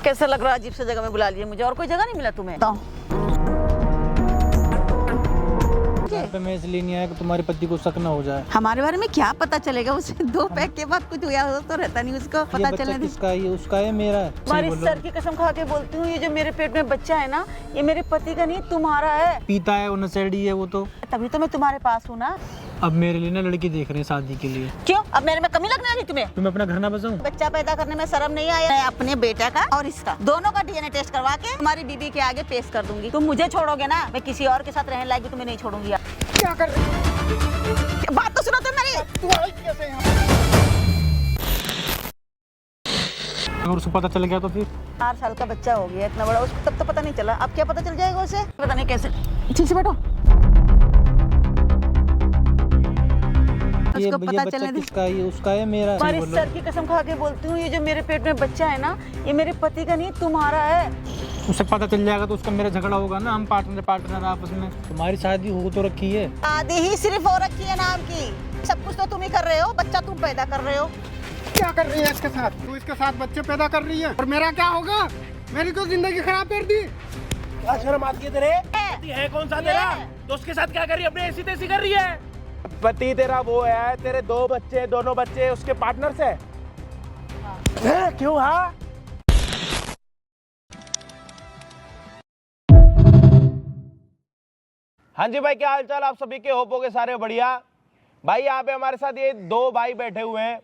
कैसा लग रहा है? अजीब सी जगह में बुला लिए मुझे, और कोई जगह नहीं मिला तुम्हें? पे मैं इसलिए नहीं आया कि तुम्हारे पति को शक न हो जाए। हमारे बारे में क्या पता चलेगा? उसे 2 पैक के बाद कुछ हुआ हो तो रहता नहीं, उसको पता चलने दे। किसका है? उसका है, मेरा है। तुम्हारी सर की कसम खा के बोलती हूँ, ये जो मेरे पेट में बच्चा है ना, ये मेरे पति का नहीं, तुम्हारा है। पीता है, नशेड़ी है वो तो। तभी तो मैं तुम्हारे पास हूँ ना। अब मेरे लिए ना लड़की देख रहे हैं शादी के लिए। क्यों? अब मेरे में कमी लगने वाली तुम्हें? तुम अपना घर ना बसाऊं? बच्चा पैदा करने में शर्म नहीं आया? मैं अपने बेटा का और इसका दोनों का डीएनए टेस्ट करवा के तुम्हारी बीबी के आगे पेश कर दूंगी। तुम मुझे छोड़ोगे ना, मैं किसी और के साथ रहने लायक भी तुम्हें नहीं छोड़ूंगी। क्या कर रही है? बात तो सुनो तुम मेरी। तू आई कैसे यहाँ? अगर उसको पता चल गया तो फिर? 4 साल का बच्चा हो गया इतना बड़ा, उसको तब तो पता नहीं चला, अब क्या पता चल जाएगा उसे? पता नहीं कैसे। ठीक से बैठो। ये उसको पता बच्चा चलने दे। किसका है? उसका है, मेरा है। तुम्हारी सर की कसम खा के बोलती हूँ, ये जो मेरे पेट में बच्चा है ना, ये मेरे पति का नहीं, तुम्हारा है। उसे पता चल जाएगा तो उसका मेरा झगड़ा होगा ना, हम पार्टनर आपस में। तुम्हारी शादी हो तो रखी है। शादी ही सिर्फ हो रखी है नाम की, सब कुछ तो तुम ही कर रहे हो, बच्चा तुम पैदा कर रहे हो। क्या कर रही है इसके साथ? तू इसके साथ बच्चे पैदा कर रही है और मेरा क्या होगा? मेरी तो जिंदगी खराब कर दी। क्या शर्म आती है तेरे? पति है कौन सा तेरा? तो उसके साथ क्या कर रही है? अपने ऐसी तैसी कर रही है? पति तेरा वो है, तेरे 2 बच्चे, दोनों बच्चे उसके पार्टनर से है? क्यों? हाँ, हाँ जी भाई, क्या हाल चाल आप सभी के? होप होगे सारे बढ़िया। भाई यहाँ पे हमारे साथ ये 2 भाई बैठे हुए हैं,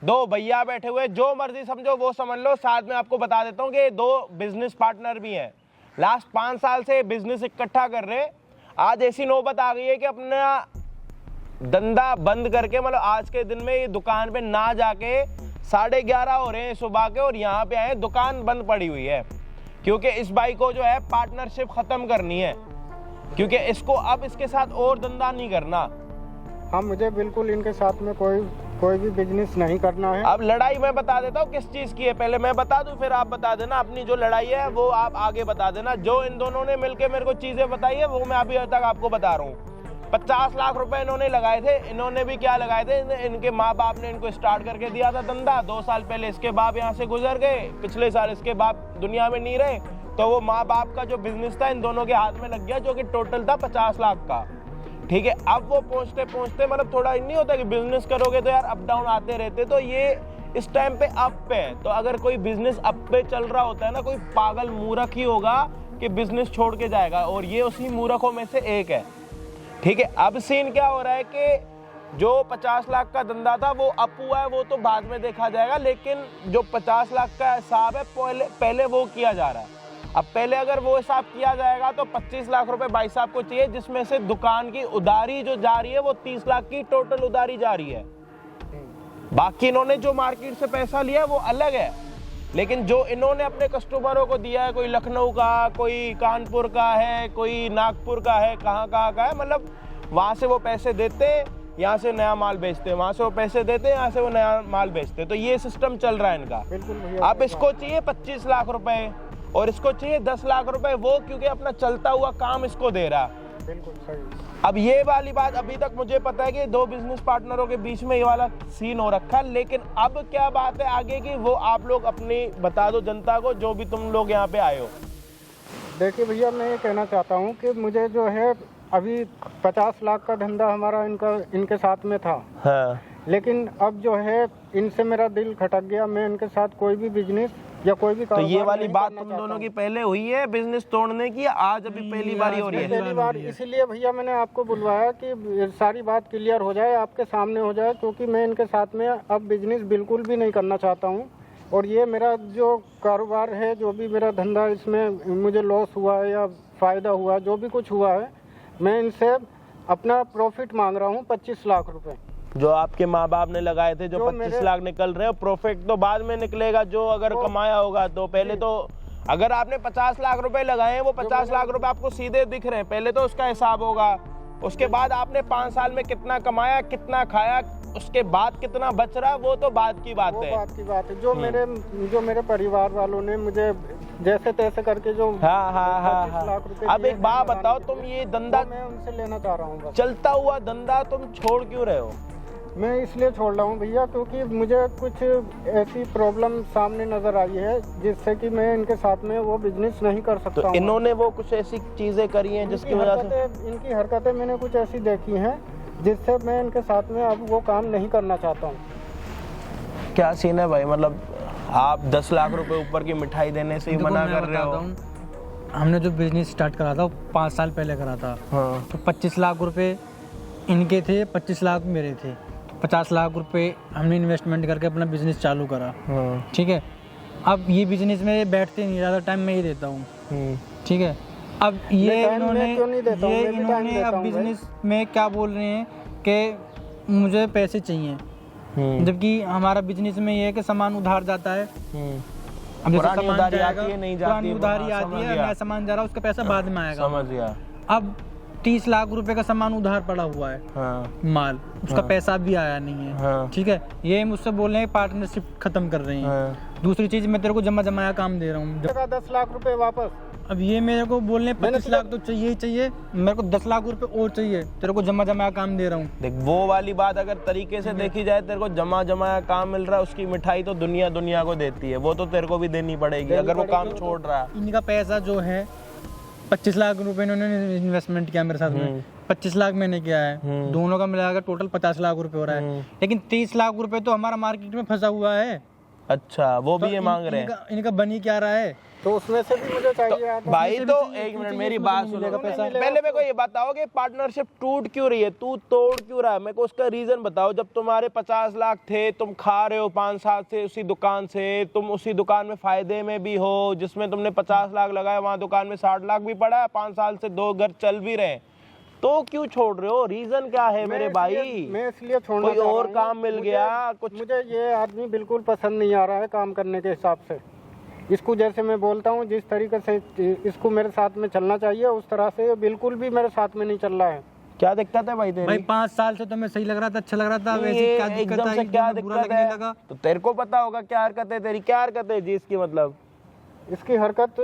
2 भैया बैठे हुए हैं, जो मर्जी समझो वो समझ लो। साथ में आपको बता देता हूँ कि ये 2 बिजनेस पार्टनर भी हैं। लास्ट 5 साल से बिजनेस इकट्ठा कर रहे। आज ऐसी नौबत आ गई है कि अपना धंधा बंद करके, मतलब आज के दिन में ये दुकान पे ना जाके 11:30 हो रहे हैं सुबह के, और यहाँ पे आए, दुकान बंद पड़ी हुई है क्योंकि इस भाई को जो है पार्टनरशिप खत्म करनी है, क्योंकि इसको अब इसके साथ और धंधा नहीं करना। हाँ, मुझे बिल्कुल इनके साथ में कोई भी बिजनेस नहीं करना है। अब लड़ाई मैं बता देता हूँ किस चीज की है, पहले मैं बता दूं फिर आप बता देना। अपनी जो लड़ाई है वो आप आगे बता देना। जो इन दोनों ने मिलके मेरे को चीजें बताई है वो मैं अभी तक आपको बता रहा हूँ। 50 लाख रुपए इन्होंने लगाए थे। इन्होंने भी क्या लगाए थे, इनके माँ बाप ने इनको स्टार्ट करके दिया था धंधा। 2 साल पहले इसके बाप यहाँ से गुजर गए, पिछले साल इसके बाप दुनिया में नहीं रहे, तो वो माँ बाप का जो बिजनेस था इन दोनों के हाथ में लग गया, जो कि टोटल था 50 लाख का। ठीक है, अब वो पहुंचते पहुंचते, मतलब थोड़ा नहीं होता कि बिजनेस करोगे तो यार अप डाउन आते रहते, तो ये इस टाइम पे अप पे है। तो अगर कोई बिजनेस अप पे चल रहा होता है ना, कोई पागल मूर्ख ही होगा कि बिजनेस छोड़ के जाएगा, और ये उसी मूर्खों में से एक है। ठीक है, अब सीन क्या हो रहा है कि जो 50 लाख का धंधा था वो अप हुआ है, वो तो बाद में देखा जाएगा, लेकिन जो 50 लाख का हिसाब है पहले वो किया जा रहा है। अब पहले अगर वो हिसाब किया जाएगा तो 25 लाख रुपए भाई साहब को चाहिए, जिसमें से दुकान की उधारी जो जा रही है वो 30 लाख की टोटल उधारी जा रही है। बाकी इन्होंने जो मार्केट से पैसा लिया वो अलग है, लेकिन जो इन्होंने अपने कस्टमरों को दिया है, कोई लखनऊ का, कोई कानपुर का है, कोई नागपुर का है, कहाँ का है, मतलब वहाँ से वो पैसे देते, यहाँ से नया माल बेचते, वहाँ से वो पैसे देते, यहाँ से वो नया माल बेचते। तो ये सिस्टम चल रहा है इनका। अब इसको चाहिए 25 लाख रुपए और इसको चाहिए 10 लाख रुपए, वो क्योंकि अपना चलता हुआ काम इसको दे रहा। बिल्कुल सही। अब ये वाली बात अभी तक मुझे पता है कि 2 बिजनेस पार्टनरों के बीच में ये वाला सीन हो रखा, लेकिन अब क्या बात है आगे की वो आप लोग अपनी बता दो जनता को, जो भी तुम लोग यहाँ पे आए हो। देखिए भैया, मैं ये कहना चाहता हूँ कि मुझे जो है अभी 50 लाख का धंधा हमारा इनके साथ में था। हाँ। लेकिन अब जो है इनसे मेरा दिल खटक गया। मैं इनके साथ कोई भी बिजनेस या कोई भी तो ये वाली बात तुम दोनों की पहले हुई है बिजनेस तोड़ने की, आज अभी पहली बारी हो रही है? पहली बार, इसीलिए भैया मैंने आपको बुलवाया कि सारी बात क्लियर हो जाए, आपके सामने हो जाए, क्योंकि मैं इनके साथ में अब बिजनेस बिल्कुल भी नहीं करना चाहता हूँ। और ये मेरा जो कारोबार है, जो भी मेरा धंधा, इसमें मुझे लॉस हुआ है या फ़ायदा हुआ, जो भी कुछ हुआ है, मैं इनसे अपना प्रॉफिट मांग रहा हूँ 25 लाख रुपए। जो आपके माँ बाप ने लगाए थे, जो 25 लाख निकल रहे हो, प्रॉफिट तो बाद में निकलेगा, जो अगर कमाया होगा तो पहले तो अगर आपने 50 लाख रुपए लगाए हैं, वो 50 लाख रुपए आपको सीधे दिख रहे हैं, पहले तो उसका हिसाब होगा। उसके बाद आपने 5 साल में कितना कमाया, कितना खाया, उसके बाद कितना बच रहा, वो तो बाद की बात है। बात की बात है। जो मेरे परिवार वालों ने मुझे जैसे तैसे करके जो हाँ। अब एक बात बताओ, तुम ये धंधा मैं उनसे लेना चाह रहा हूँ, चलता हुआ धंधा तुम छोड़ क्यों रहे हो? मैं इसलिए छोड़ रहा हूँ भैया क्योंकि मुझे कुछ ऐसी प्रॉब्लम सामने नज़र आई है जिससे कि मैं इनके साथ में वो बिजनेस नहीं कर सकता तो हूँ। इन्होंने वो कुछ ऐसी चीजें करी हैं जिसकी वजह से इनकी हरकतें मैंने कुछ ऐसी देखी हैं जिससे मैं इनके साथ में अब वो काम नहीं करना चाहता हूँ। क्या सीन है भाई? मतलब आप 10 लाख रुपए ऊपर की मिठाई देने से ही देखो, मना मैं कर रहे हो? बताता हूँ, हमने जो बिजनेस स्टार्ट करा था वो 5 साल पहले करा था। हाँ। तो 25 लाख रुपए इनके थे, 25 लाख मेरे थे। तो 50 लाख रुपए हमने इन्वेस्टमेंट करके अपना बिजनेस चालू करा। हाँ। ठीक है, अब ये बिजनेस में बैठते नहीं, ज़्यादा टाइम मैं ही देता हूँ। ठीक है, अब ये टाइम मैं क्यों नहीं देता हूँ? मैं भी टाइम देता अब हूँ भाई। बिजनेस में क्या बोल रहे हैं कि मुझे पैसे चाहिए, जबकि हमारा बिजनेस में ये है कि सामान उधार जाता है। अब जैसे पुरानी सामान उधारी जाएगा, आती है, नहीं जाती पुरानी है, उधारी हाँ, आती समझ है, गया। नया सामान जा रहा है, उसका पैसा बाद में आएगा। समझ गया। अब 30 लाख रुपए का सामान उधार पड़ा हुआ है, हाँ। माल, उसका पैसा भी आया नहीं है। हाँ। ठीक है, ये मुझसे बोल रहे हैं पार्टनरशिप खत्म कर रहे हैं। हाँ। दूसरी चीज, मैं तेरे को जमा जमाया काम दे रहा हूँ। 10 लाख रुपए वापस। अब ये मेरे को बोल रहे हैं 25 लाख तो चाहिए ही चाहिए, मेरे को 10 लाख रुपए और चाहिए, तेरे को जमा जमाया काम दे रहा हूँ। देख, वो वाली बात अगर तरीके से देखी जाए, तेरे को जमा जमाया काम मिल रहा है, उसकी मिठाई तो दुनिया दुनिया को देती है, वो तो तेरे को भी देनी पड़ेगी अगर वो काम छोड़ रहा है। इनका पैसा जो है 25 लाख रुपए इन्होंने इन्वेस्टमेंट किया मेरे साथ में, 25 लाख मैंने किया है, दोनों का मिलाकर टोटल 50 लाख रुपए हो रहा है। लेकिन 30 लाख रुपए तो हमारा मार्केट में फंसा हुआ है। अच्छा, वो भी तो ये मांग रहे हैं? इनका बनी क्या रहा है? तो उसमें से भी मुझे चाहिए यार। भाई से भी तो चाहिए, एक क्यों मिनट चाहिए, मेरी उसमें बात तो सुनो। मिलेगा पैसा। पहले मेरे को ये बताओ कि पार्टनरशिप टूट क्यों रही है, तू तोड़ क्यों रहा है? मेरे को उसका रीजन बताओ। जब तुम्हारे 50 लाख थे, तुम खा रहे हो 5 साल से उसी दुकान से, तुम उसी दुकान में फायदे में भी हो, जिसमें तुमने 50 लाख लगाया, वहाँ दुकान में 60 लाख भी पड़ा है, 5 साल से 2 घर चल भी रहे हैं, तो क्यों छोड़ रहे हो? रीजन क्या है मेरे भाई? मैं इसलिए छोड़ना कोई चाह रहा और हूँ। काम मिल मुझे- गया कुछ? मुझे ये आदमी बिल्कुल पसंद नहीं आ रहा है काम करने के हिसाब से। इसको जैसे मैं बोलता हूँ, जिस तरीके से इसको मेरे साथ में चलना चाहिए, उस तरह से ये बिल्कुल भी मेरे साथ में नहीं चल रहा है। क्या दिक्कत है भाई तेरी? भाई 5 साल से तो मैं सही लग रहा था, अच्छा लग रहा था, वैसे ये क्या दिक्कत एकदम आई, से क्या एकदम बुरा दिक्कत लगने है? लगा। तो तेरे को पता होगा क्या हरकत है तेरी, क्या हरकत है जी इसकी? मतलब इसकी हरकत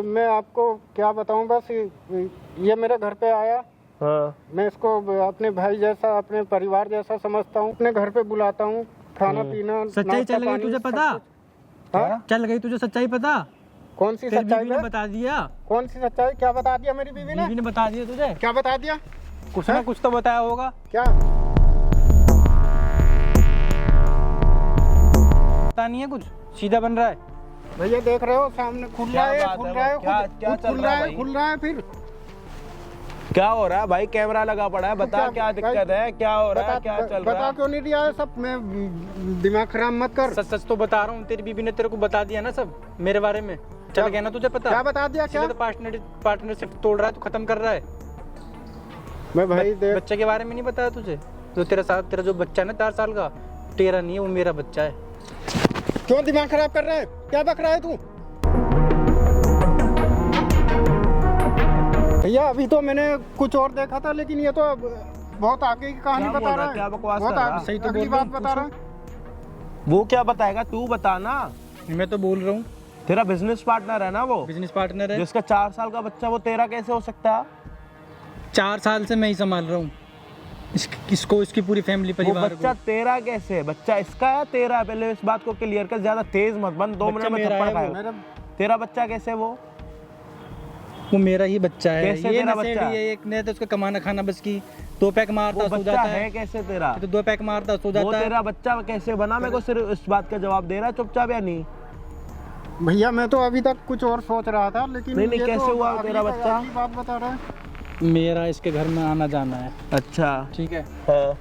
मैं आपको क्या बताऊँ, बस ये मेरे घर पे आया, हाँ। मैं इसको अपने भाई जैसा, अपने परिवार जैसा समझता हूँ, अपने घर पे बुलाता हूँ, खाना पीना, सच्चाई नाश्ता चल गई पानी, तुझे सब पता? कुछ। हाँ? चल गई तुझे सच्चाई पता? कौन सी तेरी सच्चाई बीवी ने है? बता दिया, कौन सी सच्चाई? क्या बता दिया मेरी बीवी ने? बीवी ने बता दिया तुझे? क्या बता दिया? कुछ ना कुछ तो बताया होगा। क्या? पता नहीं है कुछ, सीधा बन रहा है। भैया देख रहे हो सामने खुल रहा है, बात खुल है? रहा है, क्या- क्या खुद चल खुल रहा रहा है है, भाई? खुल रहा है फिर। क्या हो रहा है भाई? कैमरा लगा पड़ा है, बता क्या दिक्कत है, क्या हो रहा है, क्या चल रहा बता है? क्यों नहीं दिया है सब? मैं दिमाग खराब मत कर। सच सच तो बता रहा हूँ, तेरी बीवी ने तेरे को बता दिया ना सब मेरे बारे में, चल गया ना तुझे पता? क्या बता दिया? क्या? तो पार्टनरशिप तोड़ रहा है, तो खत्म कर रहा है। मैं भाई देख, बच्चे के बारे में नहीं बताया तुझे? जो तेरे साथ, तेरा जो बच्चा है ना 4 साल का, तेरा नहीं है, वो मेरा बच्चा है। क्यों दिमाग खराब कर रहा है? क्या बक रहा है तू? भैया अभी तो मैंने कुछ और देखा था, लेकिन ये तो अब बहुत आगे की कहानी क्या बोल बता रहा रहा है? है। क्या बकवास बहुत कर रहा है? आगे- सही तो अगली बोल रहा बात हूँ, बता रहा है। वो क्या बताएगा? तू बता ना। मैं तो बोल रहा हूँ, तेरा बिजनेस पार्टनर है ना वो, बिजनेस पार्टनर है। जिसका 4 साल का बच्चा, वो तेरा कैसे हो सकता है? 4 साल से मैं ही संभाल रहा हूँ इसको, इसकी पूरी फैमिली, वो परिवार बच्चा को। तेरा कैसे है? बच्चा इसका है तेरा है? पहले इस बात को क्लियर कर, ज्यादा तेज मत बन, 2 मिनट में मेरा थप्पड़ है खाएगा। मेरा तेरा बच्चा कैसे? वो मेरा ही बच्चा है। कैसे ये तेरा नशेड़ी बच्चा? है, एक ने तो उसका कमाना खाना बस की 2 पैक मारता वो सो बच्चा जाता है है, कैसे तेरा? तो 2 पैक मारता सो वो जाता है। तेरा बच्चा कैसे बना? मेरे को सिर्फ इस बात का जवाब दे रहा है चुपचाप, या नहीं? भैया मैं तो अभी तक कुछ और सोच रहा था, लेकिन नहीं, ये कैसे तो हुआ अगली तेरा बच्चा? अगली बात बता रहा है। मेरा इसके घर में आना जाना है, अच्छा, ठीक है। हाँ।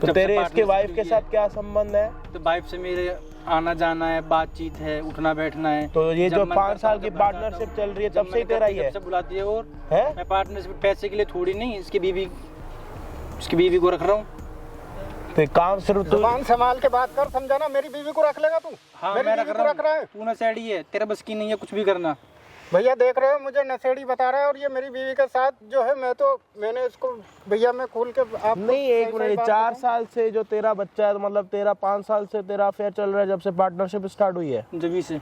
तो जब से तेरे इसके partnership वाइफ के हुई है। साथ क्या संबंध है? तो वाइफ से मेरे आना जाना है, बातचीत है, उठना बैठना है। तो ये जब जो मन 5 करता साल है, की जब मैं जाता पार्टनरशिप हूँ। चल रही है, जब तब से ही मन तेरा करता ही है? जब से बुलाती है। और है? मैं पार्टनरशिप पैसे के लिए थोड़ी नहीं, इसकी बीवी को रख रहा हूँ। तो काम सिर्फ तू, जुबान संभाल के बात कर, समझा ना? मेरी बीवी को रख लेगा तू? हाँ, मेरी मैं बीवी रख को रख रहा है? तू नशेड़ी है, तेरा बस की नहीं है कुछ भी करना। भैया देख रहे हो, मुझे नशेड़ी बता रहा है, और ये मेरी बीवी के साथ जो है, मैंने इसको भैया मैं खोल के आपको नहीं, एक सही- सही मिनट, बात 4 बताऊं? साल से जो तेरा बच्चा है, तो मतलब तेरा 5 साल से तेरा अफेयर चल रहा है, जब से पार्टनरशिप स्टार्ट हुई है। जब से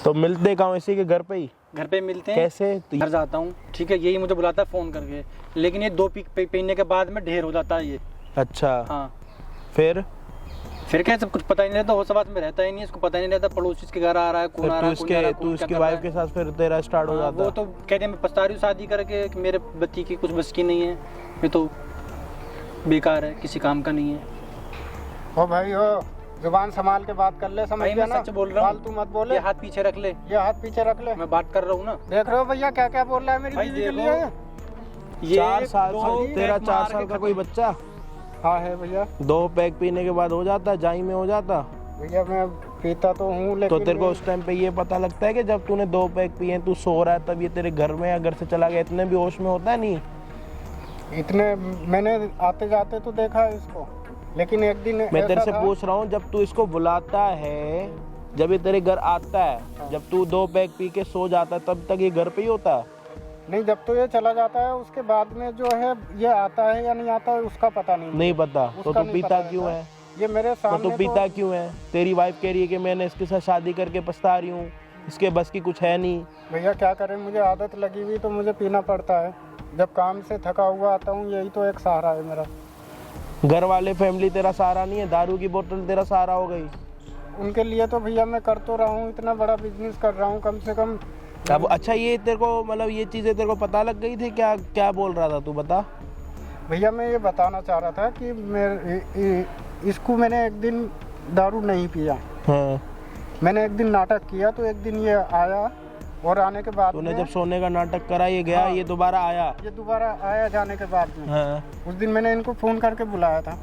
तो मिलते कहाँ? इसी के घर पे ही? घर पे मिलते हैं, कैसे? तो घर जाता हूँ, ठीक है। यही मुझे बुलाता है फ़ोन करके, लेकिन ये 2 पीने के बाद में ढेर हो जाता है ये। अच्छा हाँ। फिर क्या, सब कुछ पता ही नहीं रहता, होशवास में रहता ही नहीं, इसको पता ही नहीं रहता पड़ोसी के घर आ रहा है, कौन आ रहा है, कौन जा रहा है, तू कौन इसकी क्या कर वाइफ रहा के है। साथ फिर तेरा स्टार्ट हो हाँ, जाता वो तो कहते हैं मैं पछता रही हूँ शादी करके कि मेरे बच्ची की कुछ बस की नहीं है, ये तो बेकार है, किसी काम का नहीं है। ओ भाई हो, जुबान संभाल के बात कर ले, समझ भाई गया मैं ना? सच बोल रहा हूँ, फालतू मत बोले। ये हाथ पीछे रख ले, ये हाथ पीछे रख ले। मैं बात कर रहा हूँ ना। देख रहे हो भैया क्या क्या बोल रहा है मेरी भाई बीवी के देखो, लिए? ये 4 साल दो तेरा पैक 4 मार साल के का कोई बच्चा हाँ है भैया। 2 पैक पीने के बाद हो जाता, जाई में हो जाता। भैया मैं पीता तो हूँ तो लेकिन तेरे को उस टाइम पे ये पता लगता है कि जब तूने 2 पैक पिए तू सो रहा है तब ये तेरे घर में या घर से चला गया, इतने भी होश में होता है नहीं? इतने मैंने आते जाते तो देखा है इसको, लेकिन एक दिन मैं तेरे ऐसा से था- पूछ रहा हूँ, जब तू इसको बुलाता है, जब ये तेरे घर आता है, जब तू 2 पैक पी के सो जाता है तब तक ये घर पे ही होता है? नहीं, जब तो ये चला जाता है उसके बाद में जो है ये आता है या नहीं आता है उसका पता नहीं। नहीं पता तो उसका तू नहीं पीता पता क्यों रहता। है? ये मेरे तो सामने तू पीता क्यों है? तेरी वाइफ कह रही है कि मैंने इसके साथ शादी करके पछता रही हूँ, इसके बस की कुछ है नहीं। भैया क्या करें, मुझे आदत लगी हुई तो मुझे पीना पड़ता है। जब काम से थका हुआ आता हूँ, यही तो एक सहारा है मेरा। घर वाले फैमिली तेरा सहारा नहीं है, दारू की बोतल तेरा सहारा हो गई। उनके लिए तो भैया मैं कर तो रहा हूँ, इतना बड़ा बिजनेस कर रहा हूँ, कम से कम। अब अच्छा ये तेरे को मतलब ये चीज़ें तेरे को पता लग गई थी? क्या क्या बोल रहा था तू, बता। भैया मैं ये बताना चाह रहा था कि इसको मैंने एक दिन दारू नहीं पिया, हाँ। मैंने एक दिन नाटक किया, तो एक दिन ये आया और आने के बाद तूने में जब सोने का नाटक करा ये गया, हाँ। ये दोबारा आया? ये दोबारा आया जाने के बाद में। हाँ। उस दिन मैंने इनको फ़ोन करके बुलाया था,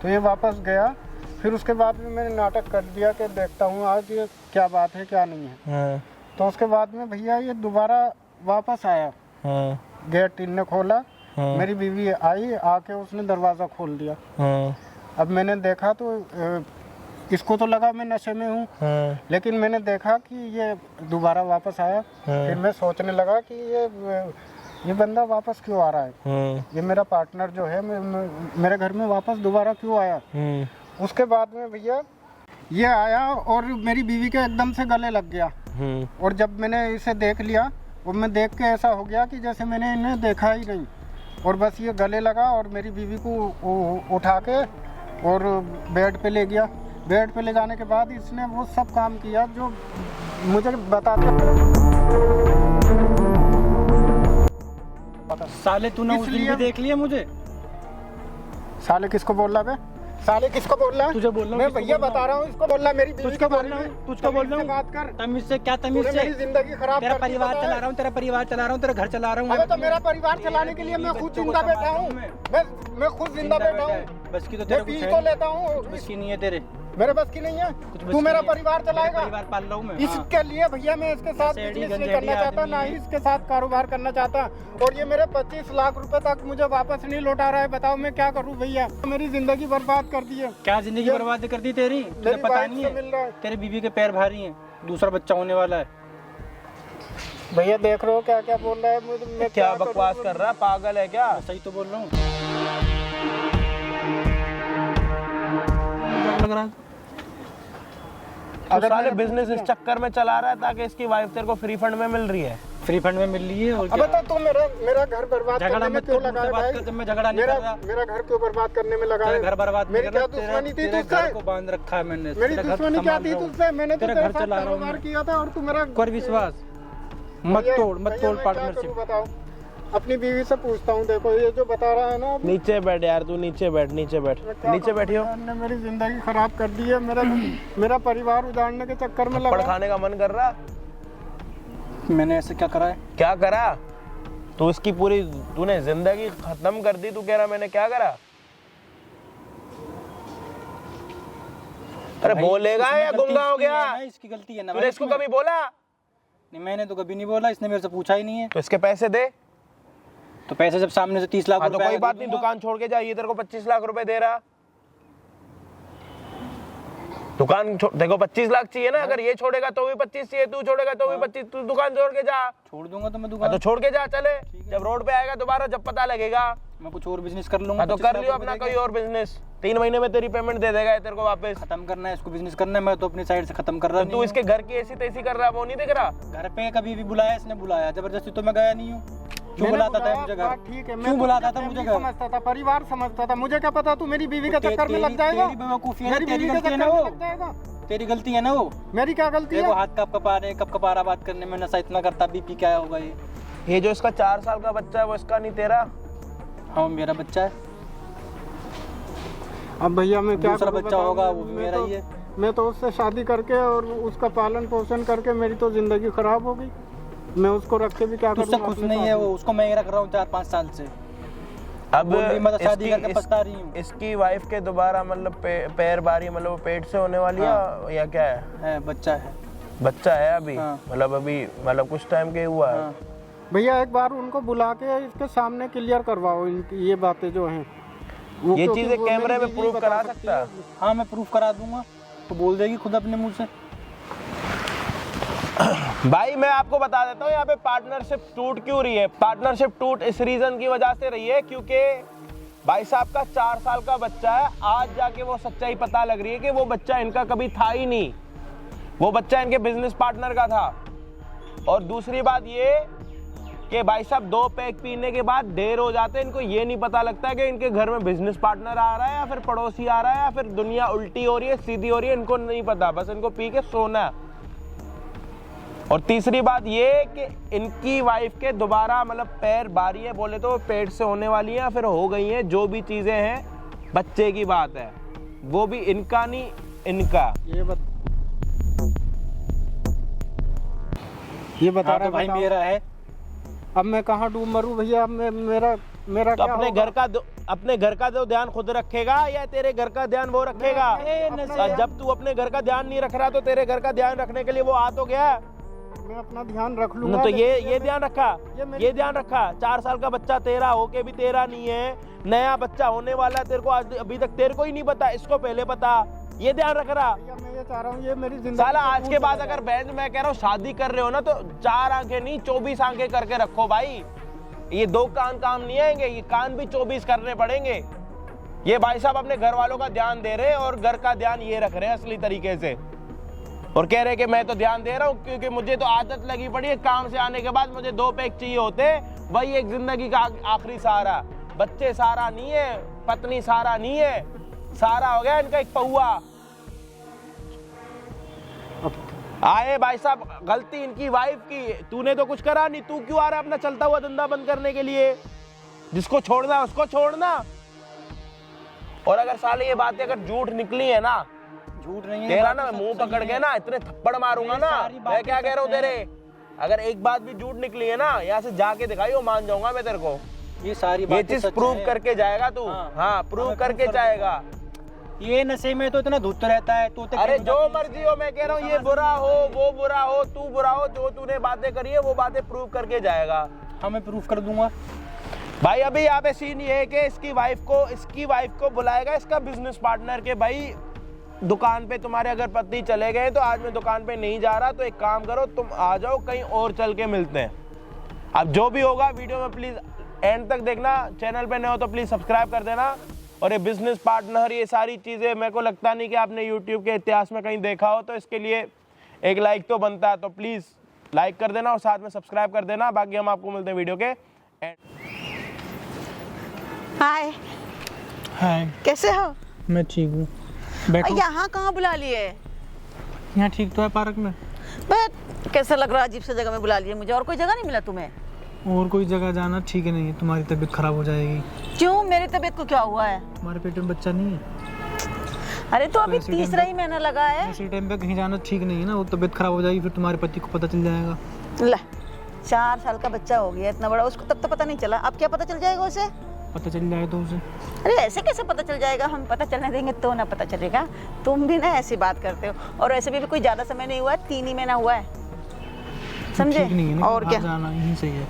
तो ये वापस गया। फिर उसके बाद में मैंने नाटक कर दिया कि देखता हूँ आज ये क्या बात है क्या नहीं है। हाँ। तो उसके बाद में भैया ये दोबारा वापस आया, हाँ। गेट ने खोला, हाँ। मेरी बीवी आई, आके उसने दरवाज़ा खोल दिया। हाँ। अब मैंने देखा तो इसको तो लगा मैं नशे में हूँ, हाँ। लेकिन मैंने देखा कि ये दोबारा वापस आया। फिर मैं सोचने लगा कि ये बंदा वापस क्यों आ रहा है, हाँ। ये मेरा पार्टनर जो है मेरे घर में वापस दोबारा क्यों आया। उसके बाद में भैया ये आया और मेरी बीवी के एकदम से गले लग गया। और जब मैंने इसे देख लिया, और मैं देख के ऐसा हो गया कि जैसे मैंने इन्हें देखा ही नहीं, और बस ये गले लगा और मेरी बीवी को उठा के और बेड पे ले गया। बेड पे ले जाने के बाद इसने वो सब काम किया जो मुझे बताते। साले तूने उस दिन भी इसलिए- देख लिया मुझे? साले किसको बोल रहा है? साले किसको बोल रहा है? तुझे बोल रहा हूँ, मैं किसको भैया बोल रहा बता रहा हूँ, इसको बोल रहा है मेरी बीवी तुझको के बोल बारे रहा में। हूँ, तुझको बोल रहा तमीज से बात कर। हूँ। तमीज से क्या तमीज तूने से? मेरी जिंदगी खराब तेरा कर दी, परिवार पता है? चला रहा हूँ, तेरा परिवार चला रहा हूँ, तेरा घर चला रहा हूँ। अबे तो मेरा परिवार चलाने के लिए मैं खुद बच्चों को जिंदा बैठा संभाल हूँ। रहा हूँ मैं खुद जिंदा बैठा हूँ। बस की तो मैं तेरे पी कुछ तो है लेता हूँ, बस की नहीं है तेरे। मेरे बस की नहीं है। कुछ तू मेरा बस की परिवार नहीं है। चलाएगा। परिवार पाल रहा हूँ मैं। हाँ। इसके लिए भैया मैं इसके साथ नशेड़ी, बिजनेस नहीं गंजेड़ी करना चाहता, आदमी ना है। ही इसके साथ कारोबार करना चाहता। और ये मेरे 25 लाख रुपए तक मुझे वापस नहीं लौटा रहा है। बताओ मैं क्या करूं भैया, मेरी जिंदगी बर्बाद कर दी है। क्या जिंदगी बर्बाद कर दी तेरी? तुझे मेरी पता वाइफ नहीं से मिल रहा है? है। तेरे बीवी के पैर भारी हैं, दूसरा बच्चा होने वाला है। भैया देख रहे हो क्या क्या बोल रहा है? मैं क्या करूं? बकवास कर रहा है, पागल है क्या? मैं सही तो बोल रहा हूँ। लग रहा है अगर साले बिजनेस इस चक्कर में चला रहा है ताकि इसकी वाइफ तेरे को फ्री फंड में मिल रही है। फ्री फंड में मिल रही है और अबे क्या? तो तू मेरा घर बर्बाद झगड़ा करने में मत क्यों कर, लगा मुझसे है बात भाई? कर, जब मैं झगड़ा नहीं कर रहा। मेरा घर क्यों बर्बाद करने में लगा तेरा है? घर बर्बाद मेरी नहीं क्या कर रहा, दुश्मनी थी तेरे तुझसे? घर को बांध रखा है मैंने। मेरी तेरा घर दुश्मनी क्या संभाल थी रहा हूँ। तुझसे? मैंने तो तेरा तेरे घर साथ चला रहा हूँ कारोबार मैं। किया था और तू मेरा कर विश्वास मत भैया- तोड़ भैया, मैं क्या पार्टनरशिप। करूं बताओ? अपनी बीवी से पूछता हूँ। देखो ये जो बता रहा है ना, नीचे बैठ यार, तू नीचे बैठ, नीचे बैठ, नीचे बैठियो। ने मेरी जिंदगी खराब कर दी है। मेरा परिवार उजाड़ने के चक्कर में थप्पड़ लगा। खाने का मन कर रहा? मैंने ऐसे क्या करा है? क्या करा? तू इसकी पूरी तूने जिंदगी खत्म कर दी। तू कह रहा मैंने क्या करा? अरे भाई, बोलेगा इसमें या गलती गुंगा हो इसकी है गया? ना, इसकी गलती है ना तूने भाई इसको इसमें। कभी बोला? नहीं, मैंने तो कभी नहीं बोला, इसने मेरे से पूछा ही नहीं है। तो इसके पैसे दे। तो पैसे जब सामने से 30 लाख हाँ तो रुपए कोई आएगा, बात दे नहीं, दूंगा। दुकान छोड़ के जा। ये तेरे को 25 लाख रुपए दे रहा। दुकान देखो 25 लाख चाहिए ना। अगर ये छोड़ेगा तो भी 25 चाहिए, तू छोड़ेगा तो भी 25। तू दुकान छोड़ के जा। छोड़ दूंगा तो मैं हाँ दुकान। तो छोड़ के जा, चले। जब रोड पे आएगा दोबारा, जब पता लगेगा मैं कुछ और बिजनेस कर लूंगा। हाँ तो 25 कर लियो लाख अपना रुपए कोई और बिजनेस। 3 महीने में तेरी पेमेंट दे देगा ये तेरे को वापस। खत्म करना है इसको, बिजनेस करना है। मैं तो अपनी साइड से खत्म कर रहा तो तू इसके घर की ऐसी तैसी कर रहा है, वो नहीं दिख रहा? घर पे कभी भी बुलाया इसने, बुलाया जबरदस्ती तो मैं गया नहीं हूँ। क्यों बुलाता था मुझे घर? बात ठीक है, मैं क्यों तो बुलाता था फैमिली मुझे घर? समझता था, परिवार समझता था, मुझे क्या पता तू मेरी बीवी के चक्कर में लग जाएगा। तेरी बेवकूफी है ना, मेरी तेरी बीवी के गलती है चक्कर ना में वो, लग जाएगा। तेरी गलती है ना वो। मेरी क्या गलती देखो है? हाथ कब कपा रहे, कब कपा रहा बात करने में, नशा इतना करता, बीपी क्या होगा ये? ये जो इसका 4 साल का बच्चा है वो इसका नहीं तेरा? हाँ मेरा बच्चा है। अब भैया मैं क्या दूसरा करूं बच्चा बताओ, होगा वो भी मैं मेरा तो- ही है। मैं तो उससे शादी करके और उसका पालन पोषण करके मेरी तो जिंदगी खराब हो गई। मैं उसको रख के भी क्या तुझसे करूंगा खुश अपने नहीं साथ है में? वो, उसको मैं ही रख रहा हूँ 4-5 साल से। अब बोल रही मैं तो शादी इसकी- करके पछता रही हूँ। इसकी वाइफ के दोबारा मतलब पैर बारी मतलब वो पेट से होने वाली है या क्या है? बच्चा है। बच्चा है अभी? हाँ। मतलब अभी मतलब कुछ टाइम के हुआ है? हाँ। भैया एक बार उनको बुला के इसके सामने क्लियर करवाओ इनकी ये बातें जो हैं वो, ये क्योंकि चीजें वो कैमरे मेरी में बीवी प्रूव बता करा सकती सकता है? हाँ मैं प्रूफ करा दूंगा, तो बोल देगी खुद अपने मुंह से। भाई मैं आपको बता देता हूँ यहाँ पे पार्टनरशिप टूट क्यों रही है। पार्टनरशिप टूट इस रीजन की वजह से रही है क्योंकि भाई साहब का 4 साल का बच्चा है। आज जाके वो सच्चाई पता लग रही है कि वो बच्चा इनका कभी था ही नहीं, वो बच्चा इनके बिजनेस पार्टनर का था। और दूसरी बात ये कि भाई साहब 2 पैक पीने के बाद देर हो जाते हैं, इनको ये नहीं पता लगता कि इनके घर में बिजनेस पार्टनर आ रहा है या फिर पड़ोसी आ रहा है या फिर दुनिया उल्टी हो रही है सीधी हो रही है, इनको नहीं पता, बस इनको पी के सोना है। और तीसरी बात ये कि इनकी वाइफ के दोबारा मतलब पैर बारी है, बोले तो पेट से होने वाली है या फिर हो गई है, जो भी चीजें हैं बच्चे की बात है, वो भी इनका नहीं इनका। ये बता हाँ, रहा तो भाई बताओ। मेरा है। अब मैं कहाँ डूब मरूं भैया? अब मेरा तो क्या अपने होगा? अपने घर का तो ध्यान खुद रखेगा या तेरे घर का ध्यान वो रखेगा? और जब तू अपने घर का ध्यान नहीं रख रहा तो तेरे घर का ध्यान रखने के लिए वो आ तो गया। मैं अपना ध्यान रख लूंगा। तो ये लेकिन ध्यान रखा, ये ध्यान रखा 4 साल का बच्चा तेरा होके भी तेरा नहीं है, नया बच्चा होने वाला तेरे को, अभी तक तेरे को ही नहीं पता, इसको पहले पता, ये ध्यान रख रहा। भैया मैं ये चाह रहा हूँ ये मेरी जिंदगी साला से आज दूर के बाद चला अगर बहन मैं कह रहा हूँ शादी कर रहे हो ना तो 4 आंखें नहीं 24 आंखें करके रखो भाई। ये 2 कान काम नहीं आएंगे, ये कान भी 24 करने पड़ेंगे। ये भाई साहब अपने घर वालों का ध्यान दे रहे हैं और घर का ध्यान ये रख रहे हैं असली तरीके से, और कह रहे हैं कि मैं तो ध्यान दे रहा हूँ क्योंकि मुझे तो आदत लगी पड़ी है, काम से आने के बाद मुझे 2 पैक चाहिए होते, वही एक जिंदगी का आखिरी सहारा। बच्चे सहारा नहीं है, पत्नी सहारा नहीं है, सहारा हो गया इनका एक पौआ। आए भाई साहब गलती इनकी वाइफ की, तूने तो कुछ करा नहीं, तू क्यों आ रहा है अपना चलता हुआ धंधा बंद करने के लिए? जिसको छोड़ना है उसको छोड़ना। और अगर साले ये बातें अगर झूठ निकली है ना, झूठ नहीं है तेरा ना मुंह पकड़ के ना इतने थप्पड़ मारूंगा ना, मैं क्या कह रहा हूँ तेरे, अगर एक बात भी झूठ निकली है ना यहाँ से जाके दिखाई मान जाऊंगा मैं तेरे को। ये सारी ये बातें चीज सच प्रूव हैं। करके जाएगा तू। हाँ प्रूव करके जाएगा। ये नशे में तो इतना धुत रहता है तो अरे जो मर्जी हो, मैं कह रहा हूँ ये बुरा हो वो बुरा हो तू बुरा हो, जो तूने बातें करी है वो बातें प्रूव करके जाएगा। हाँ मैं प्रूफ कर दूंगा भाई। अभी यहाँ पे सीन ये है कि इसकी वाइफ को बुलाएगा इसका बिजनेस पार्टनर के, भाई दुकान पे तुम्हारे अगर पति चले गए तो आज मैं दुकान पे नहीं जा रहा, तो एक काम करो तुम आ जाओ कहीं और चल के मिलते हैं। अब जो भी होगा वीडियो में प्लीज एंड तक देखना, चैनल पे नए हो तो प्लीज सब्सक्राइब कर देना। और ये बिजनेस पार्टनर ये सारी चीजें मेरे को लगता नहीं कि आपने यूट्यूब के इतिहास में कहीं देखा हो, तो इसके लिए एक लाइक तो बनता है, तो प्लीज लाइक कर देना और साथ में सब्सक्राइब कर देना। बाकी हम आपको मिलते हैं वीडियो के एंड। हाय, हाय कैसे हो? मैं ठीक हूँ बैठो यहाँ कहाँ बुला लिए? यहाँ ठीक तो है पार्क में बट कैसा लग रहा है, अजीब सी जगह में बुला लिए मुझे, और कोई जगह नहीं मिला तुम्हें? और कोई जगह जाना ठीक है नहीं है, तुम्हारी तबीयत खराब हो जाएगी। क्यों, मेरी तबीयत को क्या हुआ है? तुम्हारे पेट में बच्चा नहीं है, अरे तो अभी ऐसे टाइम तीसरा पे- ही महीना लगा है। ऐसे टाइम पे कहीं जाना ठीक नहीं है ना, वो तबीयत खराब हो जाएगी, फिर तुम्हारे पति को पता चल जाएगा। ला 4 साल का बच्चा हो गया इतना बड़ा, उसको तब तो पता नहीं चला, अब क्या पता चल जाएगा उसे? पता चल जाए तो उसे। अरे ऐसे कैसे पता चल जाएगा, हम पता चलने देंगे तो ना पता चलेगा। तुम भी ना ऐसी बात करते हो, और वैसे भी कोई ज्यादा समय नहीं हुआ है, 3 ही महीना हुआ है, समझे? ठीक नहीं है ना, और क्या? जाना यहीं सही है।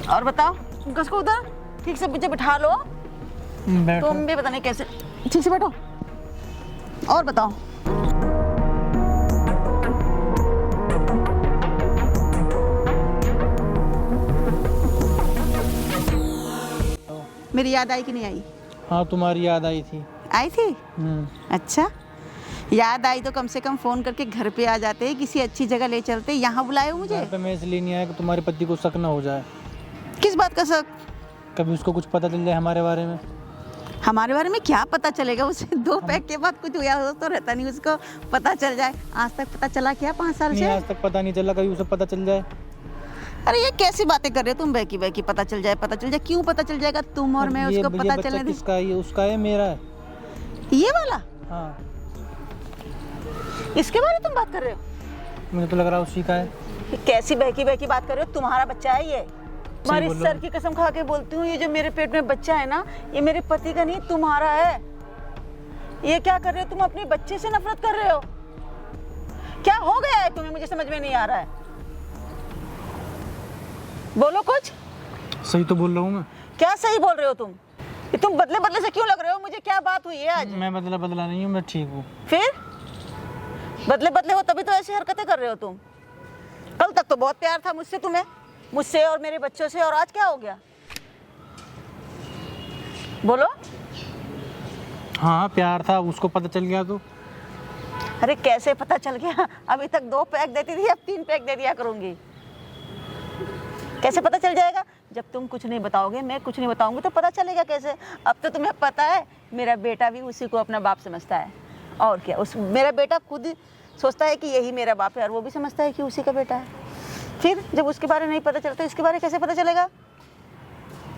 और बताओ, किसको उधर ठीक से मुझे बिठा लो, बैठो तुम भी पता नहीं कैसे, ठीक से बैठो। और बताओ, मेरी याद आई कि नहीं आई? हाँ तुम्हारी याद आई थी। आई थी? अच्छा, याद आई तो कम से कम फोन करके घर पे आ जाते, किसी अच्छी जगह ले चलते, यहाँ बुलाए हो मुझे। घर पे मैं इसलिए नहीं आया कि तुम्हारे पति को शक ना हो जाए, किस बात का शक? कभी उसको कुछ पता चल जाए हमारे बारे में। हमारे बारे में क्या पता चलेगा उसे? 2 पैक के बाद कुछ हुआ हो तो रहता नहीं उसको पता चल जाए। आज तक पता चला क्या 5 साल नहीं, से? आज तक पता नहीं चला, कभी उसे पता चल जाए। अरे ये कैसी बातें कर रहे हो तुम? बहकी बहकी पता चल जाए, पता चल जाए, क्यों पता चल जाएगा? तुम और मैं उसको पता चलने दे। किसका है? ये उसका है, मेरा है। ये वाला? हाँ, इसके बारे में तुम बात कर रहे हो? मुझे तो लग रहा है उसी का है। ये कैसी बहकी बहकी बात कर रहे हो? तुम्हारा बच्चा है ये? तुम्हारी बोलो। सर की कसम खा के बोलती हूँ, ये जो मेरे पेट में बच्चा है ना, ये मेरे पति का नहीं, तुम्हारा है। ये क्या कर रहे हो तुम? अपने बच्चे से नफरत कर रहे हो? क्या हो गया है तुम्हें? मुझे समझ में नहीं आ रहा है। बोलो कुछ। सही तो बोल रहा हूँ मैं। क्या सही बोल रहे हो तुम? ये तुम बदले बदले से क्यों लग रहे हो? मुझे क्या बात हुई है आज? मैं बदला नहीं हूँ, मैं ठीक हूँ। फिर बदले बदले हो तभी तो ऐसी हरकतें कर रहे हो तुम। कल तक तो बहुत प्यार था मुझसे तुम्हें, मुझसे और मेरे बच्चों से, और आज क्या हो गया? बोलो। हाँ, प्यार था, उसको पता चल गया तो। अरे कैसे पता चल गया? अभी तक 2 पैक देती थी, अब 3 पैक दे दिया करूंगी। कैसे पता चल जाएगा? जब तुम कुछ नहीं बताओगे, मैं कुछ नहीं बताऊंगी तो पता चलेगा कैसे? अब तो तुम्हें पता है, मेरा बेटा भी उसी को अपना बाप समझता है। और क्या, उस मेरा बेटा खुद सोचता है कि यही मेरा बाप है, और वो भी समझता है कि उसी का बेटा है। फिर जब उसके बारे में नहीं पता चलता, इसके बारे में कैसे पता चलेगा?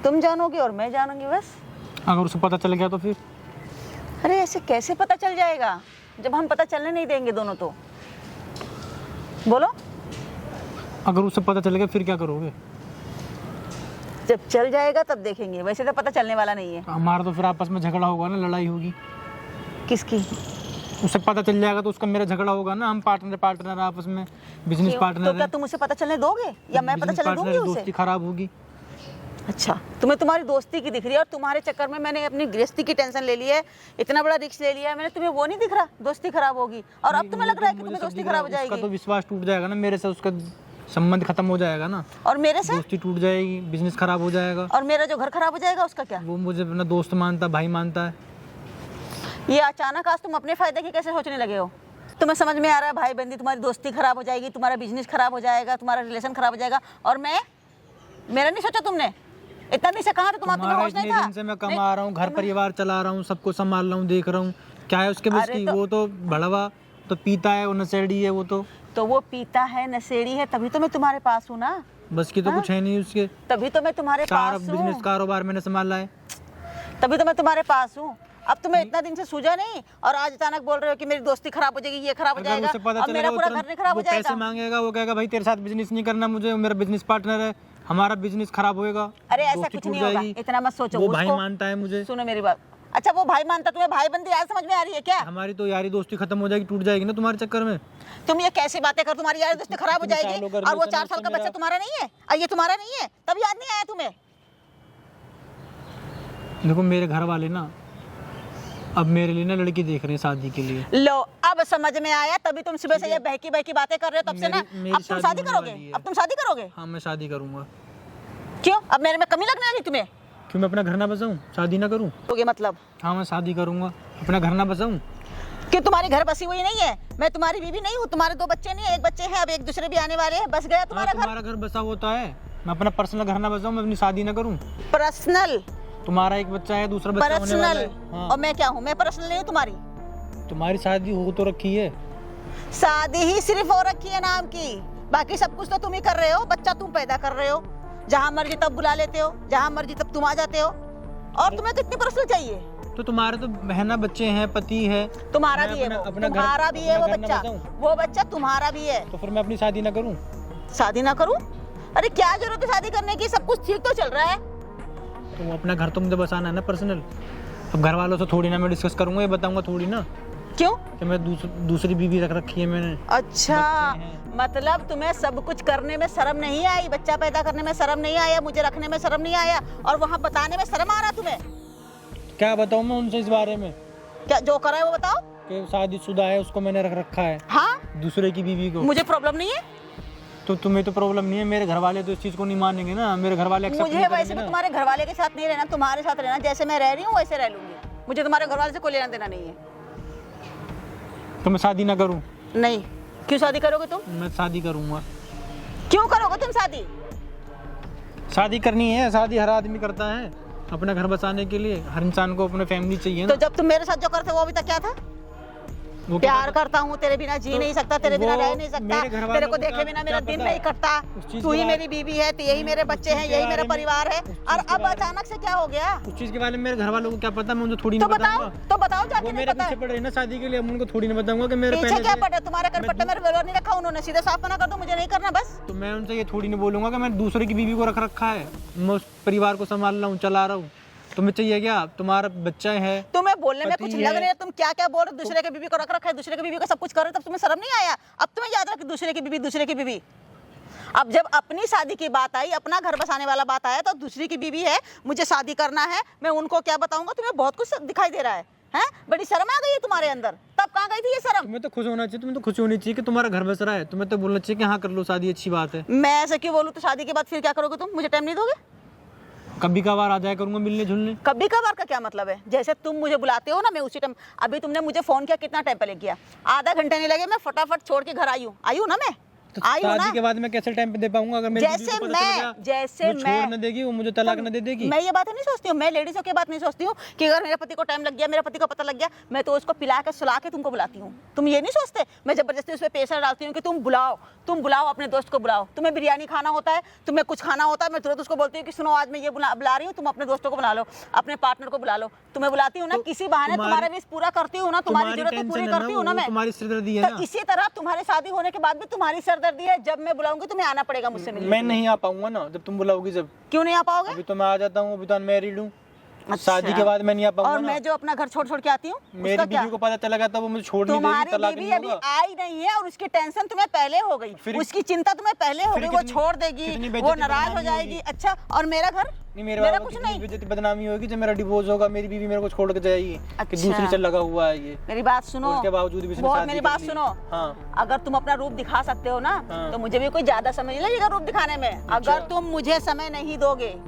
तुम जानोगे और मैं जानूंगी बस। अगर उसे पता चल गया तो फिर? अरे ऐसे कैसे पता चल जाएगा जब हम पता चलने नहीं देंगे दोनों? तो बोलो। अगर उसे पता चल गया फिर क्या करोगे? जब चल जाएगा तब देखेंगे, वैसे तो पता चलने वाला नहीं है। हमारा तो फिर आपस में झगड़ा होगा ना, लड़ाई होगी। किसकी? उसे पता चल जाएगा तो उसका मेरा झगड़ा होगा ना। हम पार्टनर आपस में, बिजनेस क्यों? पार्टनर तो है। क्या तुम उसे पता चलने दोगे या मैं पता चलने दूंगी उसे? दोस्ती खराब होगी। अच्छा, तुम्हें तुम्हारी दोस्ती की दिख रही है, और तुम्हारे चक्कर में मैंने अपनी गृहस्थी की टेंशन ले ली है, इतना बड़ा रिस्क ले लिया है मैंने, तुम्हें वो नहीं दिख रहा दोस्ती खराब होगी? और अब तुम्हें लग रहा है कि तुम्हें दोस्ती खराब हो उसका तो जाएगी? विश्वास टूट जाएगा ना मेरे से, उसका संबंध खत्म हो जाएगा ना। और मेरे से? दोस्ती टूट जाएगी, बिजनेस खराब हो जाएगा। और मेरा जो घर खराब हो जाएगा उसका क्या? वो मुझे अपना दोस्त मानता, भाई मानता है। ये अचानक आज तुम अपने फायदे की कैसे सोचने लगे हो? तुम्हें समझ में आ रहा है भाई बंदी, तुम्हारी दोस्ती खराब हो जाएगी, तुम्हारा बिजनेस खराब हो जाएगा, तुम्हारा रिलेशन खराब हो जाएगा, और मैं? मेरा नहीं सोचा तुमने? इतना नहीं से कहा था तुम्हें होश नहीं था? दिन से मैं कमा रहा हूँ, घर परिवार चला रहा हूँ, सबको संभाल रहा हूँ, देख रहा हूँ, क्या है उसके बस की? वो तो भड़वा तो पीता है, वो नशेड़ी है वो तो वो पीता है, नशेड़ी है, तभी तो मैं तुम्हारे पास हूँ ना। बस की तो कुछ है नहीं उसके। तभी तो मैं तुम्हारे सारा पास बिजनेस हूँ, कारोबार मैंने संभाला है। तभी तो मैं तुम्हारे पास हूँ। अब तुम्हें इतना दिन से सूझा नहीं, और आज अचानक बोल रहे हो कि मेरी दोस्ती खराब हो जाएगी, ये खराब हो अगर जाएगा, उसे पता अब मेरा चलेगा पूरा घर नहीं खराब हो वो पैसे जाएगा? मांगेगा, वो कहेगा भाई तेरे साथ बिजनेस नहीं करना मुझे, मेरा बिजनेस पार्टनर है, हमारा बिजनेस खराब होएगा। अरे ऐसा दोस्ती कुछ टूट नहीं होगा, जाएगी। इतना मत सोचो। वो भाई उसको मानता है मुझे। सुनो मेरी बात। अच्छा, वो भाई मानता, तुम्हें भाई बंदी आज समझ में आ रही है क्या? हमारी तो यारी दोस्ती खत्म हो जाएगी, टूट जाएगी ना तुम्हारे चक्कर में। तुम ये कैसी बातें कर, तुम्हारी यार दोस्ती खराब हो जाएगी, सालों का और वो relation 4 साल का उससे बच्चा तुम्हारा नहीं है, और ये तुम्हारा नहीं है, तब याद नहीं आया तुम्हें? देखो मेरे घर वाले ना अब मेरे लिए ना लड़की देख रहे हैं शादी के लिए। लो, अब समझ में आया, तभी तुम सुबह से ये बहकी बहकी बातें कर रहे हो तब से ना। मेरी अब तुम शादी होने करोगे? वाली है। अब तुम शादी करोगे? हाँ, मैं शादी करूंगा। क्यों? अब मेरे में कमी लगने लगी तुम्हें? क्यों, मैं अपना घर ना बसाऊं, शादी ना करूं? तो ये मतलब हाँ, मैं शादी करूंगा, अपना घर ना बसाऊं। कि तुम्हारी घर बसी हुई नहीं है? मैं तुम्हारी बीवी नहीं हूँ, तुम्हारे 2 बच्चे नहीं है, 1 बच्चे हैं, अब 1 दूसरे भी आने वाले हैं, बस गया तुम्हारा घर। तुम्हारा घर बसा होता है, मैं अपना पर्सनल घर ना बसाऊं, मैं अपनी शादी ना करूं। पर्सनल? तुम्हारा 1 बच्चा है, दूसरा बच्चा होने वाला पर्सनल? है। हाँ। और मैं क्या हूँ? मैं पर्सनल नहीं हूँ तुम्हारी? तुम्हारी शादी हो तो रखी है। शादी ही सिर्फ हो रखी है नाम की, बाकी सब कुछ तो तुम ही कर रहे हो। बच्चा तुम पैदा कर रहे हो, जहाँ मर्जी तब बुला लेते हो, जहाँ मर्जी तब तुम आ जाते हो, और तुम्हें कितनी पर्सनल चाहिए? तो तुम्हारे तो बहना बच्चे हैं, पति है। तुम्हारा मैं भी है अपना- वो, अपना घर- तुम्हारा भी है वो अपना घर ना बच्चा, बसाऊं? वो बच्चा तुम्हारा भी है। तो फिर मैं अपनी शादी ना करूं? शादी ना करूं? अरे क्या जरूरत है शादी करने की? सब कुछ ठीक तो चल रहा है। तो अपना घर तो मुझे बसाना है ना पर्सनल। अब घर वालों से थोड़ी ना मैं डिस्कस करूंगा, ये बताऊंगा थोड़ी ना क्यों? कि मैं दूसरी बीवी रख रखी है मैंने। अच्छा, बच्चे हैं। मतलब तुम्हें सब कुछ करने में शर्म नहीं आई, बच्चा पैदा करने में शर्म नहीं आया, मुझे रखने में शर्म नहीं आया, और वहाँ बताने में शर्म आ रहा तुम्हें? क्या बताऊं मैं उनसे इस बारे में क्या जो करा है वो बताओ। कि शादीशुदा है, उसको मैंने रख रखा है, हाँ, दूसरे की बीवी को। मुझे प्रॉब्लम नहीं है। तो तुम्हें तो प्रॉब्लम नहीं है, मेरे घर वाले तो इस चीज को नहीं मानेंगे ना, मेरे घर वाले एक्सेप्ट मुझे नहीं वैसे करेंगे भी ना। तुम्हारे घर वाले के साथ नहीं रहना, तुम्हारे साथ रहना, जैसे मैं रह रही हूँ वैसे रह लूंगी। मुझे तुम्हारे घर वाले से कोई लेना देना नहीं है। तो मैं शादी ना करूं? नहीं, क्यों शादी करोगे तुम? मैं शादी करूंगा। क्यों करोगे तुम शादी? शादी करनी है, शादी हर आदमी करता है अपना घर बसाने के लिए। हर इंसान को अपने फैमिली चाहिए ना। तो जब तुम मेरे साथ जो करते वो अभी तक क्या था? वो क्या प्यार पता? करता हूँ, तेरे बिना जी नहीं सकता, तेरे बिना वो रह नहीं सकता, मेरे घर वालों तेरे को को देखे क्या- बिना मेरा क्या दिन पता? नहीं कटता, उस चीज़ तू के ही बारे- मेरी बीवी है, यही मेरे बच्चे हैं, के यही मेरा बारे में- परिवार है। उस चीज़ और के अब बारे में- अचानक से क्या हो गया? उस चीज़ के बारे में मेरे घर वालों को क्या पता, मैं उनको थोड़ी तो नहीं बताओ, बताऊंगा। तो बताओ जाके वो नहीं मेरे पता पीछे है। पड़ रहे हैं ना शादी के लिए, अब उनको थोड़ी नहीं बताऊंगा कि मेरे पीछे पहले क्या से- पड़े? तुम्हारे कनपट्टे में रिवॉल्वर नहीं रखा उन्होंने, सीधे साफ मना कर दो, मुझे नहीं करना बस। तो मैं उनसे ये थोड़ी नहीं बोलूंगा कि मैं दूसरे की बीवी को रख रखा है, मैं उस परिवार को संभाल रहा हूँ, चला रहा हूँ। तुम्हें चाहिए क्या? तुम्हारा बच्चा है, तुम्हें बोलने में पति कुछ है। लग नहीं है, तुम क्या क्या बोल रहे हो? दूसरे के बीवी को रख रखा है, दूसरे के बीवी को सब कुछ कर रहे हो, तब तुम्हें शर्म नहीं आया? अब तुम्हें याद रहा कि दूसरे की बीवी, दूसरे की बीवी। अब जब अपनी शादी की बात आई, अपना घर बसाने वाला बात आया, तो दूसरी की बीवी है, मुझे शादी करना है, मैं उनको क्या बताऊंगा? तुम्हें बहुत कुछ दिखाई दे रहा है, हैं? बड़ी शर्म आ गई है तुम्हारे अंदर। तब कहाँ गई थी ये शर्म? तुम्हें तो खुश होना चाहिए, तुम्हें तो खुशी होनी चाहिए कि तुम्हारा घर बस रहा है। तुम्हें तो बोलना चाहिए कि हाँ कर लो शादी, अच्छी बात है। मैं ऐसे क्यों बोलूँ? तो शादी के बाद फिर क्या करोगे तुम? मुझे टाइम नहीं दोगे? कभी कभार आ जाया करूंगा मिलने जुलने। कभी कभार का क्या मतलब है? जैसे तुम मुझे बुलाते हो ना, मैं उसी टाइम। अभी तुमने मुझे फोन किया, कितना टाइम पहले किया? आधा घंटा नहीं लगे, मैं फटाफट छोड़ के घर आई हूँ ना, मैं तो आई हूँ ना। शादी के बाद मैं कैसे टाइम पे दे पाऊंगा? अगर मेरी बीवी जैसे को पता चल मैं गया, जैसे वो मैं छोड़ न देगी, वो मुझे तलाक न दे देगी। मैं ये बातें नहीं सोचती हूँ, मैं लेडीजों की बात नहीं सोचती हूँ कि अगर मेरे पति को टाइम लग गया, मेरे पति को पता लग गया, मैं तो उसको पिला के सुला के तुमको बुलाती हूँ। तुम ये नहीं सोचते? मैं जबरदस्ती उस पर प्रेशर डालती हूँ कि तुम बुलाओ, अपने दोस्त को बुलाओ। तुम्हें बिरयानी खाना होता है, तुम्हें कुछ खाना होता है, मैं तुरंत उसको बोलती हूँ कि सुनो आज मैं ये बुला रही हूँ, तुम अपने दोस्तों को बुला लो, अपने पार्टनर को बुला लो। तुम्हें बुलाती हूँ ना, किसी बहाने तुम्हारे विश पूरा करती हूँ ना, तुम्हारी जरूरतें पूरी करती हूँ ना मैं। तुम्हारी सिरदर्दी है तो ना। इसी तरह तुम्हारी शादी होने के बाद भी तुम्हारी सरदर्दी है। जब मैं बुलाऊंगी तुम्हें आना पड़ेगा मुझसे मिलने। मैं नहीं आ पाऊंगा ना जब तुम बुलाओगी। जब क्यों नहीं आ पाओगे? अभी तो मैं आ जाता हूँ, अभी तो अनमैरिड हूँ। अच्छा। शादी के बाद मैं नहीं आ और पाऊंगा ना। मैं जो अपना घर छोड़ के आती हूँ, मेरी उसका क्या? बीवी को पता चला गया तो वो मुझे छोड़ नहीं देगी, तुम्हारी तलाक बीवी नहीं अभी होगा। आई नहीं है और उसकी टेंशन तुम्हें पहले हो गई, फिर- उसकी चिंता तुम्हें पहले हो फिर गई, वो कितनी- छोड़ देगी, कितनी वो बेइज्जती नाराज हो बदनामी जाएगी। होगी। अच्छा, और मेरा घर? नहीं, मेरे मेरा बाबा कुछ कितनी नहीं। बेइज्जती बदनामी होगी जब मेरा डिवोर्स होगा, मेरी बीवी मेरे को छोड़ के जाएगी कि अच्छा। दूसरी से लगा हुआ है ये। मेरी बात सुनो, उसके बावजूद भी उसने बहुत शादी मेरी कर बात ली। सुनो। हाँ। अगर तुम अपना रूप दिखा सकते हो ना, हाँ। तो मुझे भी कोई ज्यादा समय नहीं लगेगा रूप दिखाने में। अगर तुम मुझे समय नहीं दोगे,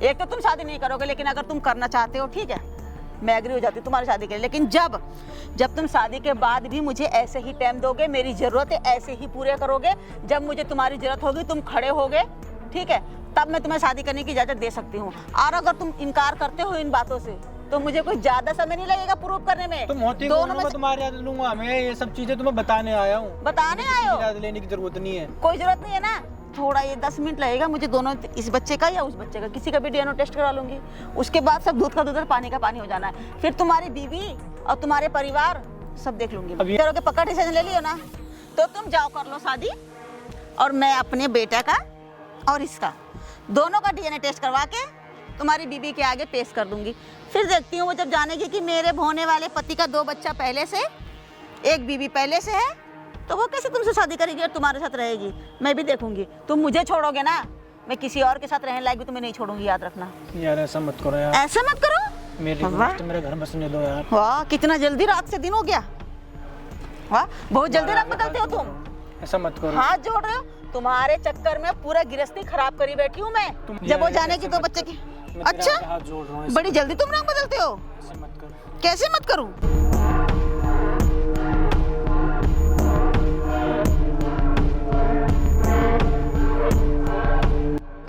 एक तो तुम शादी नहीं करोगे, लेकिन अगर तुम करना चाहते हो ठीक है, मैं एग्री हो जाती हूँ तुम्हारी शादी के लिए। लेकिन जब तुम शादी के बाद भी मुझे ऐसे ही टाइम दोगे, मेरी जरूरतें ऐसे ही पूरे करोगे, जब मुझे तुम्हारी जरूरत होगी तुम खड़े होगे, ठीक है, तब मैं तुम्हें शादी करने की इजाजत दे सकती हूँ। और अगर तुम इनकार करते हो इन बातों से, तो मुझे कोई ज्यादा समय नहीं लगेगा प्रूव करने में। तुम होती दोनों में मैं तुम्हारी याद लूंगा। मैं ये सब चीजें तुम्हें बताने आया हूँ, बताने आए हो, याद लेने की जरूरत नहीं है। कोई जरूरत नहीं है ना। थोड़ा ये 10 मिनट लगेगा मुझे, दोनों, इस बच्चे का या उस बच्चे का, किसी का भी डीएनए टेस्ट करा लूंगी। उसके बाद सब दूध का दूध और पानी का पानी हो जाना है। फिर तुम्हारी बीवी और तुम्हारे परिवार सब देख लूंगी। अभी- करोगे, पक्का डिसीजन ले लियो ना, तो तुम जाओ कर लो शादी, और मैं अपने बेटा का और इसका दोनों का डीएनए टेस्ट करवा के तुम्हारी बीवी के आगे पेश कर दूंगी। फिर देखती हूँ वो जब जानेगी कि मेरे होने वाले पति का 2 बच्चा पहले से, 1 बीवी पहले से है, तो वो कैसे तुमसे शादी करेगी और तुम्हारे साथ रहेगी। मैं भी देखूंगी। तुम मुझे छोड़ोगे ना, मैं किसी और के साथ रहने लायक भी तुम्हें नहीं छोड़ूंगी, याद रखना। यार ऐसा मत करो यार, ऐसा मत करो। मेरे घर बसने दो यार। वाह, कितना जल्दी रात से दिन हो गया। वाह, बहुत जल्दी रंग बदलते हो तुम। ऐसा मत करो। हाथ जोड़ रहे हो। तुम्हारे चक्कर में पूरा गृहस्थी खराब करी बैठी हूँ मैं। जब वो जाने की 2 बच्चे की। मैं तेरे अच्छा, आगे हाथ जोड़ रहा हूँ, बड़ी जल्दी तुम रंग बदलते हो। ऐसे मत करो। कैसे मत करूं?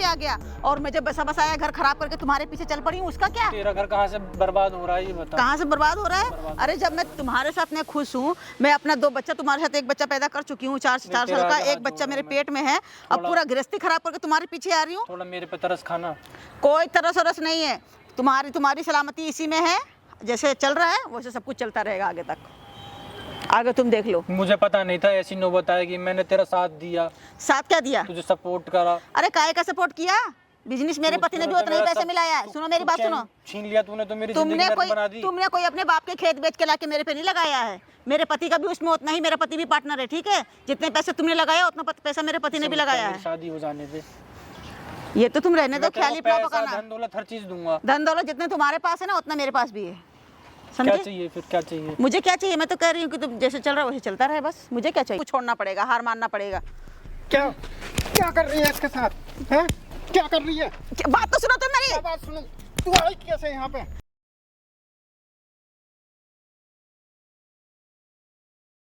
आ गया और मैं जब बसा बसाया घर खराब करके तुम्हारे पीछे चल पड़ी हूँ, उसका क्या? तेरा घर कहाँ से बर्बाद हो रहा है ये बता। कहाँ से बर्बाद हो रहा है? अरे जब मैं तुम्हारे साथ मैं खुश हूँ, मैं अपना 2 बच्चा तुम्हारे साथ, 1 बच्चा पैदा कर चुकी हूँ, 4 साल का, 1 बच्चा मेरे पेट में है, अब पूरा गृहस्थी खराब करके तुम्हारे पीछे आ रही हूँ। थोड़ा मेरे पे तरस खाना। कोई तरस वरस नहीं है, तुम्हारी सलामती इसी में है। जैसे चल रहा है वैसे सब कुछ चलता रहेगा आगे तक। आगे तुम देख लो। मुझे पता नहीं था ऐसी नौबत आएगी। मैंने तेरा साथ दिया, साथ क्या दिया? तुझे सपोर्ट करा। अरे काहे का सपोर्ट किया? बिजनेस मेरे पति ने भी उतना ही पैसे मिलाया है। सुनो मेरी बात सुनो, छीन लिया तूने तो मेरी जिंदगी नरक बना दी। तुमने कोई अपने बाप के खेत बेच के लाके मेरे पे नहीं लगाया है। मेरे पति का भी उसमें उतना ही, मेरा पति भी पार्टनर है, ठीक है। जितने पैसे तुमने लगाया उतना पैसा मेरे पति ने भी लगाया है। शादी हो जाने दे। ये तो तुम रहने दो, ख्याली पैसा, पकाना। धन दौलत हर चीज दूंगा। धन दौलत जितने तुम्हारे पास है ना, उतना मेरे पास भी है। क्या समझे? चाहिए फिर? क्या चाहिए? मुझे क्या चाहिए? मैं तो कह रही हूँ कि तुम जैसे चल रहा है वैसे चलता रहे बस। मुझे क्या चाहिए? कुछ छोड़ना पड़ेगा, हार मानना पड़ेगा। क्या कर रही है इसके साथ? हैं? क्या कर रही है? बात तो सुनो तुम मेरी। क्या बात सुनो? तू आई कैसे यहाँ पे?